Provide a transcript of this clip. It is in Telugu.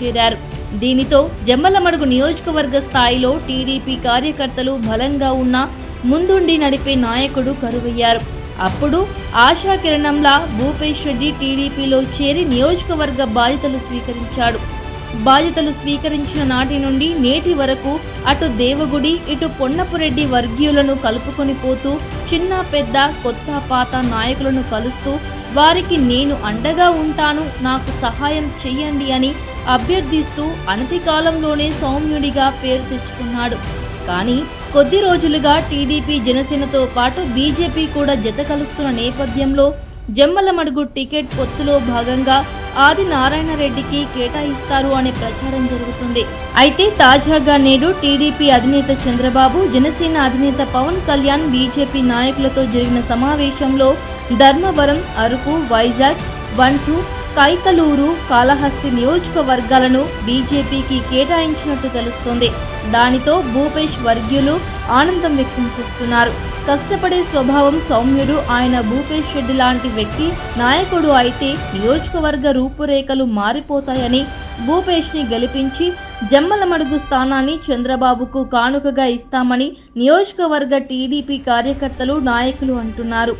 చేరారు. దీనితో జమ్మలమడుగు నియోజకవర్గ స్థాయిలో టీడీపీ కార్యకర్తలు బలంగా ఉన్న ముందుండి నడిపే నాయకుడు కరువయ్యారు. అప్పుడు ఆశాకిరణంలా భూపేష్ రెడ్డి టీడీపీలో చేరి నియోజకవర్గ బాధ్యతలు స్వీకరించాడు. బాధ్యతలు స్వీకరించిన నాటి నుండి నేటి వరకు అటు దేవగుడి ఇటు పొన్నపురెడ్డి వర్గీయులను కలుపుకొని పోతూ చిన్న పెద్ద కొత్త పాత నాయకులను కలుస్తూ వారికి నేను అండగా ఉంటాను, నాకు సహాయం చెయ్యండి అని అభ్యర్థిస్తూ అనతి కాలంలోనే సౌమ్యుడిగా పేరు తెచ్చుకున్నాడు. కానీ కొద్ది రోజులుగా టీడీపీ జనసేనతో పాటు బీజేపీ కూడా జత కలుస్తున్న నేపథ్యంలో జమ్మలమడుగు టికెట్ పొత్తులో భాగంగా ఆదినారాయణ రెడ్డికి కేటాయిస్తారు అనే ప్రచారం జరుగుతుంది. అయితే తాజాగా నేడు టీడీపీ అధినేత చంద్రబాబు, జనసేన అధినేత పవన్ కళ్యాణ్ బీజేపీ నాయకులతో జరిగిన సమావేశంలో ధర్మవరం, అరకు, వైజాగ్, వంటూ, కైకలూరు, కాళహస్తి నియోజకవర్గాలను బీజేపీకి కేటాయించినట్టు తెలుస్తోంది. దానితో భూపేష్ వర్గీయులు ఆనందం వ్యక్తం చేస్తున్నారు. కష్టపడే స్వభావం సౌమ్యుడు ఆయన భూపేష్ రెడ్డి లాంటి వ్యక్తి నాయకుడు అయితే నియోజకవర్గ రూపురేఖలు మారిపోతాయని భూపేష్ని గెలిపించి జమ్మలమడుగు స్థానాన్ని చంద్రబాబుకు కానుకగా ఇస్తామని నియోజకవర్గ టీడీపీ కార్యకర్తలు, నాయకులు అంటున్నారు.